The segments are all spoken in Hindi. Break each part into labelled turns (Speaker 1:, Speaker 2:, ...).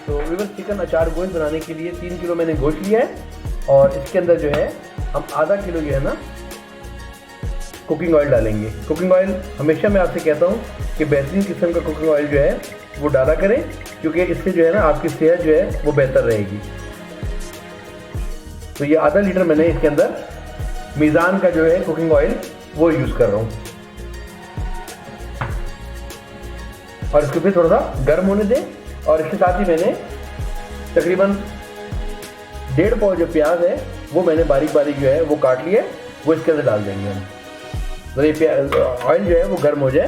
Speaker 1: तो व्यूअर्स चिकन अचार गोश्त बनाने के लिए 3 किलो मैंने गोश्त लिया है और इसके अंदर जो है हम आधा किलो जो है ना कुकिंग ऑयल डालेंगे। कुकिंग ऑयल हमेशा मैं आपसे कहता हूँ कि बेहतरीन किस्म का कुकिंग ऑयल जो है वो डाला करें, क्योंकि इससे जो है ना आपकी सेहत जो है वो बेहतर रहेगी। तो ये आधा लीटर मैंने इसके अंदर मीज़ान का जो है कुकिंग ऑयल वो यूज़ कर रहा हूँ और इसको फिर थोड़ा सा गर्म होने दें। और इसके साथ ही मैंने तकरीबन 1.5 पाव जो प्याज है वो मैंने बारीक बारीक जो है वो काट लिया है, वो इसके अंदर डाल देंगे हम। तो ये ऑयल जो है वो गर्म हो जाए।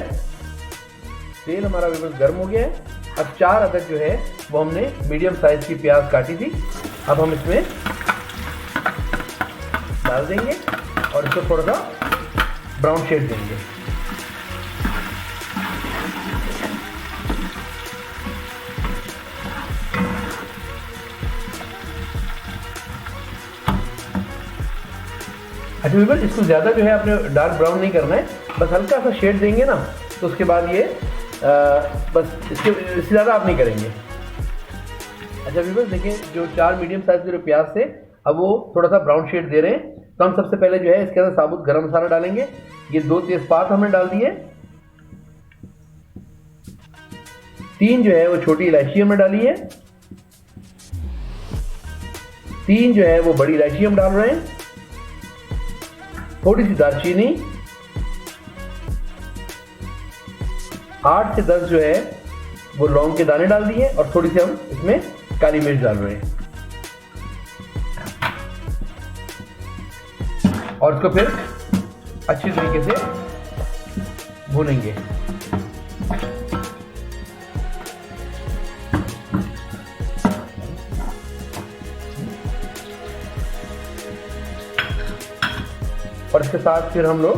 Speaker 1: तेल हमारा बिल्कुल गर्म हो गया है। अब 4 अदरक जो है वो हमने मीडियम साइज़ की प्याज काटी थी, अब हम इसमें डाल देंगे और इसको थोड़ा सा ब्राउन शेड देंगे। अच्छा व्यूअर्स, इसको ज़्यादा जो है आपने डार्क ब्राउन नहीं करना है, बस हल्का सा शेड देंगे ना तो उसके बाद ये बस इससे ज़्यादा आप नहीं करेंगे। अच्छा व्यूअर्स देखिए, जो 4 मीडियम साइज़ के जो प्याज थे अब वो थोड़ा सा ब्राउन शेड दे रहे हैं। तो हम सबसे पहले जो है इसके अंदर साबुत गरम मसाला डालेंगे। ये 2 तेज़पात हमने डाल दिए, 3 जो है वो छोटी इलायची हमने डाली है, 3 जो है वो बड़ी इलायची हम डाल रहे हैं, थोड़ी सी दालचीनी, 8 से 10 जो है वो लौंग के दाने डाल दिए और थोड़ी सी हम इसमें काली मिर्च डाल रहे हैं और इसको फिर अच्छी तरीके से भूनेंगे। और इसके साथ फिर हम लोग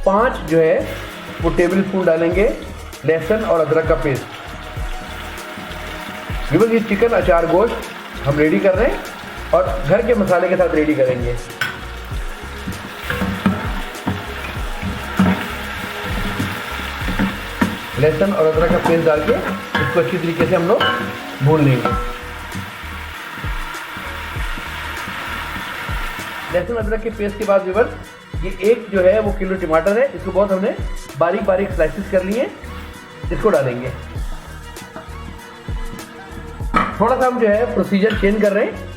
Speaker 1: 5 जो है वो टेबल स्पून डालेंगे लहसुन और अदरक का पेस्ट। बिल्कुल ये चिकन अचार गोश्त हम रेडी कर रहे हैं और घर के मसाले के साथ रेडी करेंगे। लहसुन और अदरक का पेस्ट डाल के इसको अच्छी तरीके से हम लोग भून लेंगे। लहसुन अदरक के पेस्ट के बाद व्यूअर्स ये 1 जो है वो किलो टमाटर है, इसको बहुत हमने बारीक बारीक स्लाइसेस कर लिए, इसको डालेंगे। थोड़ा सा हम जो है प्रोसीजर चेंज कर रहे हैं।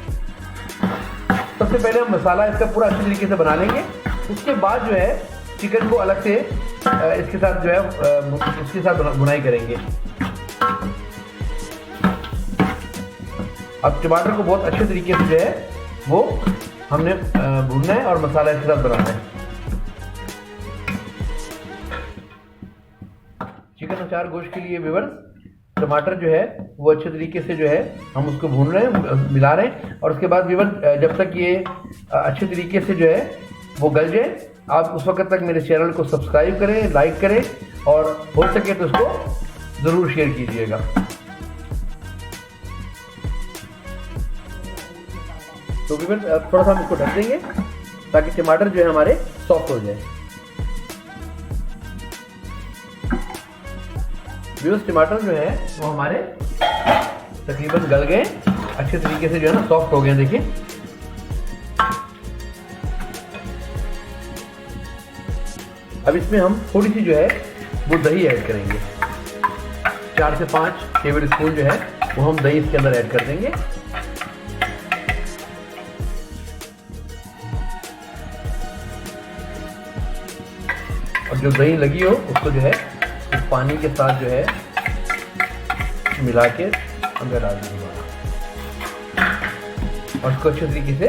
Speaker 1: सबसे पहले हम मसाला इसका पूरा अच्छी तरीके से बना लेंगे, उसके बाद जो है चिकन को अलग से इसके साथ जो है इसके साथ बुनाई करेंगे। अब टमाटर को बहुत अच्छे तरीके से जो है वो हमने भूनना है और मसाला इसके साथ बनाना है। चिकन अचार गोश्त के लिए व्यूअर्स टमाटर जो है वो अच्छे तरीके से जो है हम उसको भून रहे हैं, मिला रहे हैं और उसके बाद व्यूअर्स जब तक ये अच्छे तरीके से जो है वो गल जाए आप उस वक्त तक मेरे चैनल को सब्सक्राइब करें, लाइक करें और हो सके तो उसको ज़रूर शेयर कीजिएगा। तो व्यूअर्स थोड़ा सा हम इसको ढक देंगे ताकि टमाटर जो है हमारे सॉफ्ट हो जाए। व्यूअर्स टमाटर जो है वो हमारे तकरीबन गल गए, अच्छे तरीके से जो है ना सॉफ्ट हो गए। देखिए अब इसमें हम थोड़ी सी जो है वो दही ऐड करेंगे। 4 से 5 टेबल स्पून जो है वो हम दही इसके अंदर ऐड कर देंगे। और जो दही लगी हो उसको जो है उस पानी के साथ जो है मिला के अंदर डाल दें दोबारा और इसको अच्छे तरीके से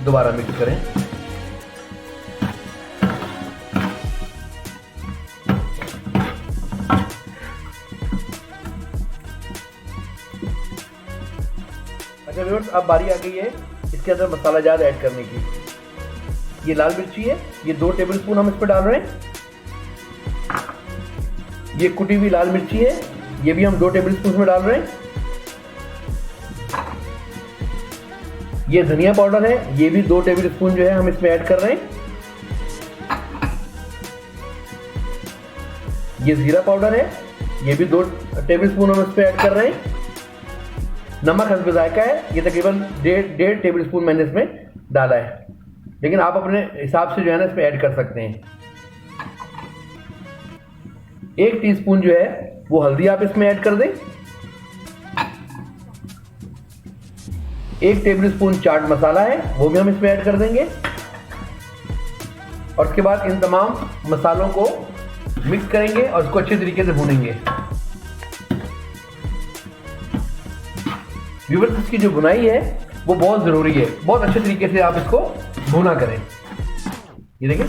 Speaker 1: दोबारा मिक्स करें। अच्छा व्यूअर्स अब बारी आ गई है इसके अंदर मसाला जात ऐड करने की। ये लाल मिर्ची है, ये 2 टेबल स्पून हम इस पर डाल रहे हैं। ये कुटी हुई लाल मिर्ची है, ये भी हम 2 टेबल स्पून में डाल रहे हैं। ये धनिया पाउडर है, ये भी 2 टेबल स्पून जो है हम इसमें ऐड कर रहे हैं। ये जीरा पाउडर है, ये भी 2 टेबल स्पून हम इस पर ऐड कर रहे हैं। नमक हस्ब जायका है, ये तकरीबन 1.5 टेबल स्पून मैंने इसमें डाला है, लेकिन आप अपने हिसाब से जो है ना इसमें ऐड कर सकते हैं। 1 टीस्पून जो है वो हल्दी आप इसमें ऐड कर दें। 1 टेबल स्पून चाट मसाला है, वो भी हम इसमें ऐड कर देंगे। और उसके बाद इन तमाम मसालों को मिक्स करेंगे और इसको अच्छे तरीके से भूनेंगे। व्यूअर्स, इसकी जो भुनाई है वो बहुत ज़रूरी है, बहुत अच्छे तरीके से आप इसको भुना करें। ये देखिए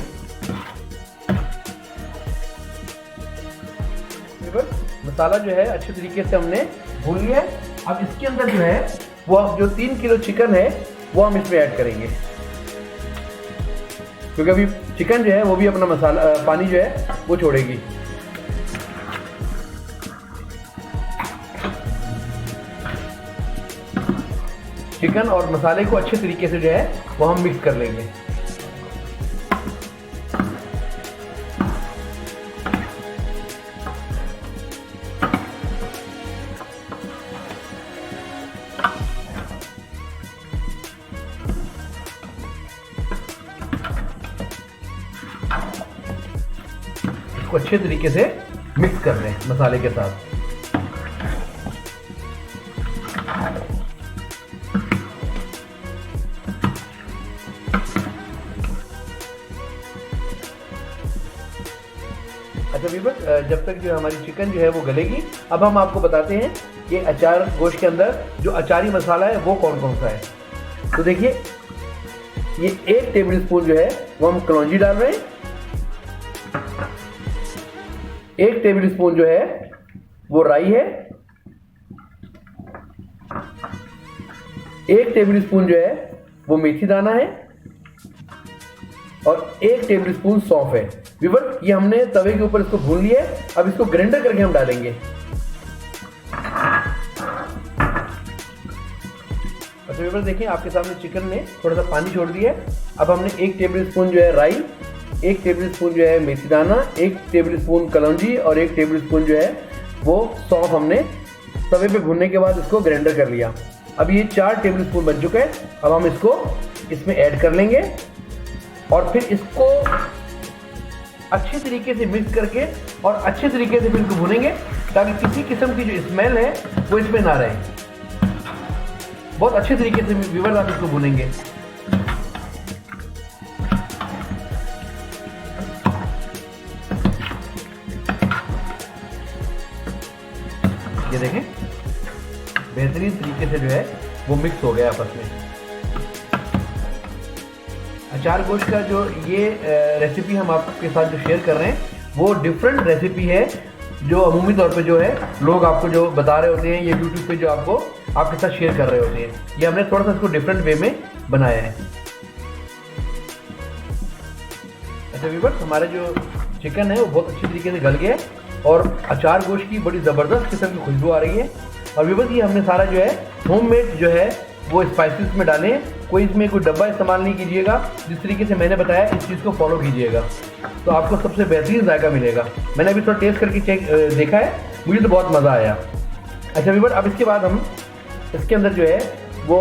Speaker 1: मसाला जो है अच्छे तरीके से हमने भून लिया है। अब इसके अंदर जो है वो जो 3 किलो चिकन है वो हम इसमें ऐड करेंगे, क्योंकि अभी चिकन जो है वो भी अपना मसाला पानी जो है वो छोड़ेगी। चिकन और मसाले को अच्छे तरीके से जो है वो हम मिक्स कर लेंगे। इसको अच्छे तरीके से मिक्स कर लें मसाले के साथ। अच्छा व्यूअर्स, जब तक जो हमारी चिकन जो है वो गलेगी, अब हम आपको बताते हैं कि अचार गोश्त के अंदर जो अचारी मसाला है वो कौन कौन सा है। तो देखिए, ये 1 टेबल स्पून जो है वो हम कलौंजी डाल रहे हैं। 1 टेबल स्पून जो है वो राई है। 1 टेबल स्पून जो है वो मेथी दाना है और 1 टेबल स्पून सौंफ है। व्यूअर्स, ये हमने तवे के ऊपर इसको भून लिया है। अब इसको ग्राइंडर करके हम डालेंगे। अच्छा व्यूअर्स, देखिए आपके सामने चिकन ने थोड़ा सा पानी छोड़ दिया है। अब हमने 1 टेबल स्पून जो है राई, 1 टेबल स्पून जो है मेथी दाना, 1 टेबल स्पून कलौंजी और 1 टेबल स्पून जो है वो सौंफ हमने तवे पे भूनने के बाद इसको ग्राइंडर कर लिया। अब ये 4 टेबल स्पून बन चुका है। अब हम इसको इसमें ऐड कर लेंगे और फिर इसको अच्छे तरीके से मिक्स करके और अच्छे तरीके से फिर इसको भूनेंगे, ताकि किसी किस्म की जो स्मेल है वो इसमें ना रहे। बहुत अच्छे तरीके से व्यूअर्स आप इसको भूनेंगे। ये देखें, बेहतरीन तरीके से जो है वो मिक्स हो गया आपस में। अचार गोश्त का जो ये रेसिपी हम आपके साथ जो शेयर कर रहे हैं वो डिफरेंट रेसिपी है, जो अमूमी तौर पे जो है लोग आपको जो बता रहे होते हैं, ये यूट्यूब पे जो आपको आपके साथ शेयर कर रहे होते हैं। ये हमने थोड़ा सा इसको डिफरेंट वे में बनाया है। अच्छा व्यूअर्स, हमारा जो चिकन है वो बहुत अच्छी तरीके से गल गया है और अचार गोश्त की बड़ी ज़बरदस्त किस्म की खुशबू आ रही है। और व्यूअर्स, ये हमने सारा जो है होममेड जो है वो स्पाइसेस में डाले हैं। कोई इसमें कोई डब्बा इस्तेमाल नहीं कीजिएगा। जिस तरीके से मैंने बताया इस चीज़ को फॉलो कीजिएगा तो आपको सबसे बेहतरीन जायका मिलेगा। मैंने अभी थोड़ा टेस्ट करके देखा है, मुझे तो बहुत मज़ा आया। अच्छा व्यूअर्स, अब इसके बाद हम इसके अंदर जो है वो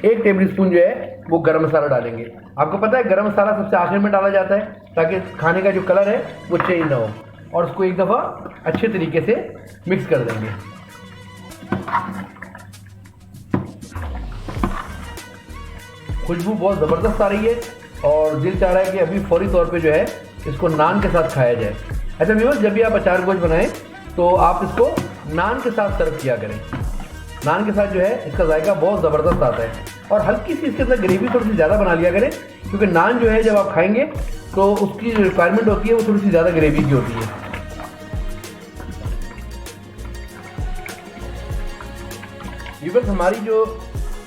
Speaker 1: 1 टेबल स्पून जो है वो गरम मसाला डालेंगे। आपको पता है गरम मसाला सबसे आखिर में डाला जाता है ताकि खाने का जो कलर है वो चेंज ना हो। और उसको एक दफ़ा अच्छे तरीके से मिक्स कर देंगे। खुशबू बहुत ज़बरदस्त आ रही है और दिल चाह रहा है कि अभी फौरी तौर पे जो है इसको नान के साथ खाया जाए। अच्छा व्यूअर्स, जब भी आप अचार गोश्त बनाएं तो आप इसको नान के साथ सर्व किया करें। नान के साथ जो है इसका जायका बहुत ज़बरदस्त आता है। और हल्की सी इसके अंदर ग्रेवी थोड़ी सी ज़्यादा बना लिया करें, क्योंकि नान जो है जब आप खाएंगे तो उसकी जो रिक्वायरमेंट होती है वो थोड़ी सी ज़्यादा ग्रेवी की होती है। व्यूअर्स, हमारी जो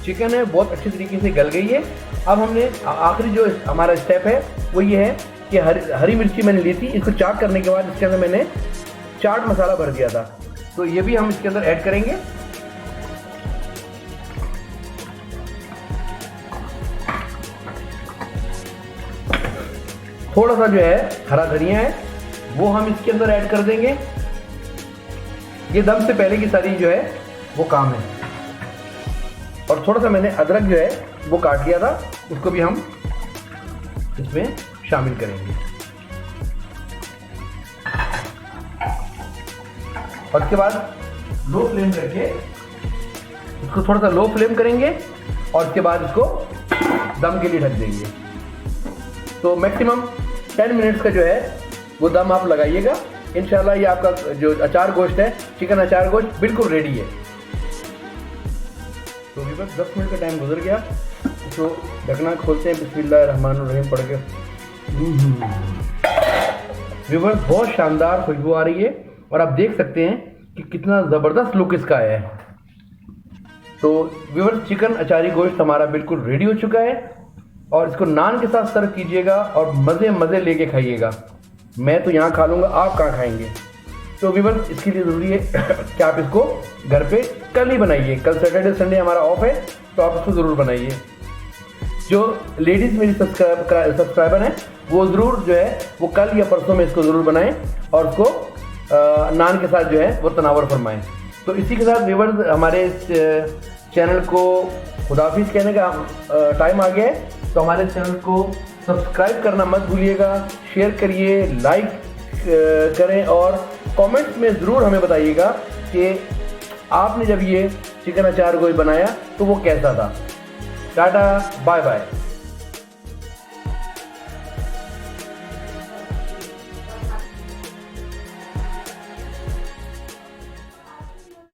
Speaker 1: चिकन है बहुत अच्छी तरीके से गल गई है। अब हमने आखिरी जो हमारा स्टेप है वो ये है कि हरी मिर्ची मैंने ली थी, इसको चाक करने के बाद इसके अंदर मैंने चाट मसाला भर दिया था, तो ये भी हम इसके अंदर ऐड करेंगे। थोड़ा सा जो है हरा धनिया है वो हम इसके अंदर ऐड कर देंगे। ये दम से पहले की सारी जो है वो काम है। और थोड़ा सा मैंने अदरक जो है वो काट लिया था, उसको भी हम इसमें शामिल करेंगे। और उसके बाद लो फ्लेम करके इसको थोड़ा सा लो फ्लेम करेंगे और उसके बाद इसको दम के लिए ढक देंगे। तो मैक्सिमम 10 मिनट्स का जो है वो दम आप लगाइएगा। इंशाल्लाह ये आपका जो अचार गोश्त है, चिकन अचार गोश्त बिल्कुल रेडी है। तो अभी बस 10 मिनट का टाइम गुजर गया, तो ढकना खोलते हैं, बिस्मिल्लाहिर्रहमानिर्रहीम पढ़ के। व्यूअर्स, बहुत शानदार खुशबू आ रही है और आप देख सकते हैं कि कितना ज़बरदस्त लुक इसका आया है। तो व्यूअर्स, चिकन अचारी गोश्त हमारा बिल्कुल रेडी हो चुका है और इसको नान के साथ सर्व कीजिएगा और मज़े लेके खाइएगा। मैं तो यहाँ खा लूँगा, आप कहाँ खाएंगे? तो व्यूअर्स, इसके लिए ज़रूरी है कि आप इसको घर पे कल ही बनाइए। कल सैटरडे संडे हमारा ऑफ है, तो आप इसको ज़रूर बनाइए। जो लेडीज़ मेरी सब्सक्राइबर हैं वो ज़रूर जो है वो कल या परसों में इसको ज़रूर बनाएं और उसको नान के साथ जो है वो तनावर फरमाएं। तो इसी के साथ व्यूअर्स, हमारे चैनल को खुदाफिज कहने का टाइम आ गया है। तो हमारे चैनल को सब्सक्राइब करना मत भूलिएगा, शेयर करिए, लाइक करें और कमेंट्स में ज़रूर हमें बताइएगा कि आपने जब ये चिकन अचार गोश्त बनाया तो वो कैसा था। Tata, bye bye.